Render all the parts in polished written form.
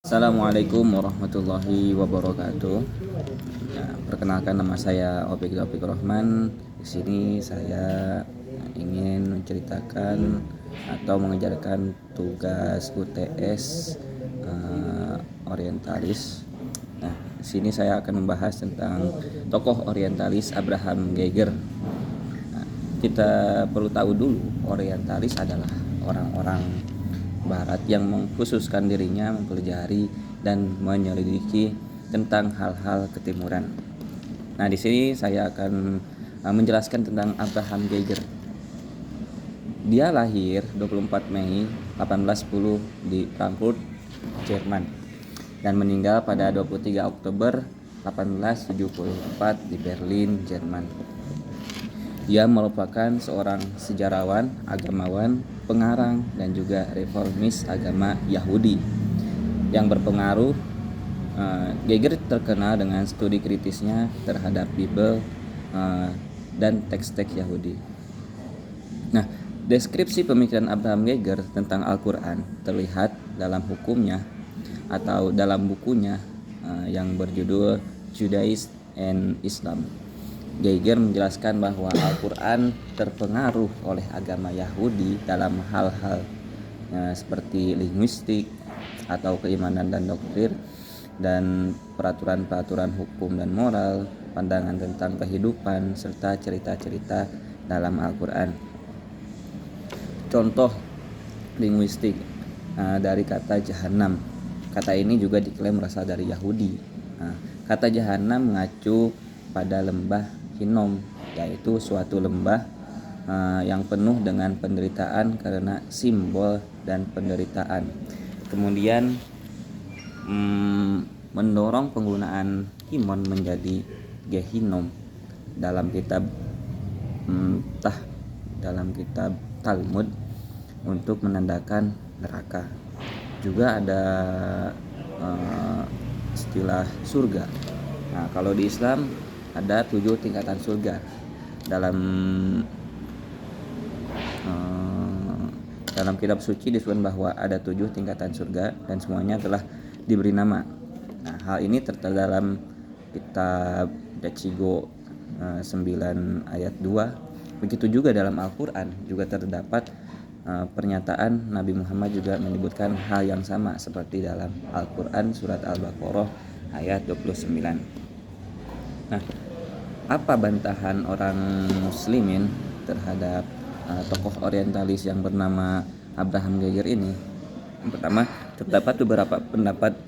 Assalamualaikum warahmatullahi wabarakatuh. Nah, perkenalkan nama saya Opik Rahman. Di sini saya ingin menceritakan atau mengajarkan tugas UTS orientalis. Nah, di sini saya akan membahas tentang tokoh orientalis Abraham Geiger. Nah, kita perlu tahu dulu orientalis adalah orang-orang Barat yang mengkhususkan dirinya mempelajari dan menyelidiki tentang hal-hal ketimuran. Nah, di sini saya akan menjelaskan tentang Abraham Geiger. Dia lahir 24 Mei 1810 di Frankfurt, Jerman, dan meninggal pada 23 Oktober 1874 di Berlin, Jerman. Dia merupakan seorang sejarawan, agamawan, pengarang, dan juga reformis agama Yahudi yang berpengaruh. Geiger terkenal dengan studi kritisnya terhadap Bible dan teks-teks Yahudi. Nah, deskripsi pemikiran Abraham Geiger tentang Al-Quran terlihat dalam hukumnya atau dalam bukunya yang berjudul Judaism and Islam. Geiger menjelaskan bahwa Al-Quran terpengaruh oleh agama Yahudi dalam hal-hal seperti linguistik atau keimanan dan doktrin, dan peraturan-peraturan hukum dan moral, pandangan tentang kehidupan, serta cerita-cerita dalam Al-Quran. Contoh linguistik dari kata jahanam. Kata ini juga diklaim berasal dari Yahudi. Kata jahanam mengacu pada lembah Hinnom, yaitu suatu lembah yang penuh dengan penderitaan karena simbol dan penderitaan. Kemudian mendorong penggunaan Himon menjadi Gehinnom dalam kitab Talmud untuk menandakan neraka. Juga ada istilah surga. Nah, kalau di Islam ada 7 tingkatan surga. Dalam kitab suci disebutkan bahwa ada 7 tingkatan surga dan semuanya telah diberi nama. Nah, hal ini tertera dalam kitab Dachigo 9 ayat 2. Begitu juga dalam Al-Quran juga terdapat pernyataan Nabi Muhammad juga menyebutkan hal yang sama seperti dalam Al-Quran surat Al-Baqarah ayat 29. Nah, apa bantahan orang muslimin terhadap tokoh orientalis yang bernama Abraham Geiger ini? Yang pertama, terdapat beberapa pendapat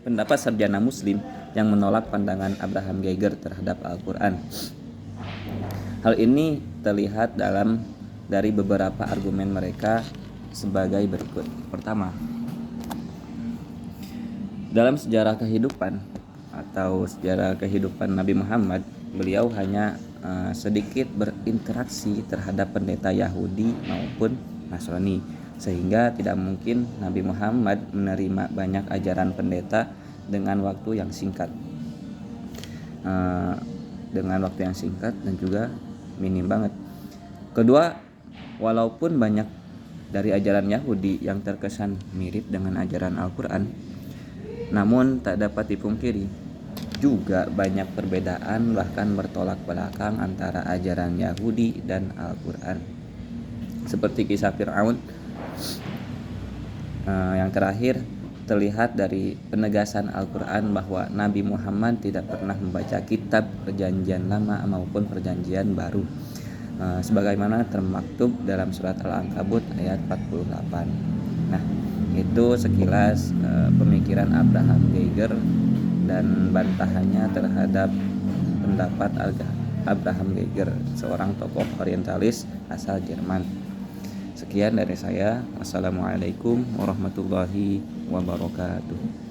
pendapat sarjana muslim yang menolak pandangan Abraham Geiger terhadap Al-Quran. Hal ini terlihat dari beberapa argumen mereka sebagai berikut. Pertama, dalam sejarah kehidupan atau sejarah kehidupan Nabi Muhammad, beliau hanya sedikit berinteraksi terhadap pendeta Yahudi maupun Nasrani, sehingga tidak mungkin Nabi Muhammad menerima banyak ajaran pendeta dengan waktu yang singkat. Dan juga minim banget. Kedua, walaupun banyak dari ajaran Yahudi yang terkesan mirip dengan ajaran Al-Quran, namun tak dapat dipungkiri juga banyak perbedaan bahkan bertolak belakang antara ajaran Yahudi dan Al-Quran. Seperti kisah Fir'aun. Yang terakhir, terlihat dari penegasan Al-Quran bahwa Nabi Muhammad tidak pernah membaca kitab perjanjian lama maupun perjanjian baru, sebagaimana termaktub dalam surat Al-Ankabut ayat 48. Nah, itu sekilas pemikiran Abraham Geiger dan bantahannya terhadap pendapat Abraham Geiger, seorang tokoh orientalis asal Jerman. Sekian dari saya. Wassalamualaikum warahmatullahi wabarakatuh.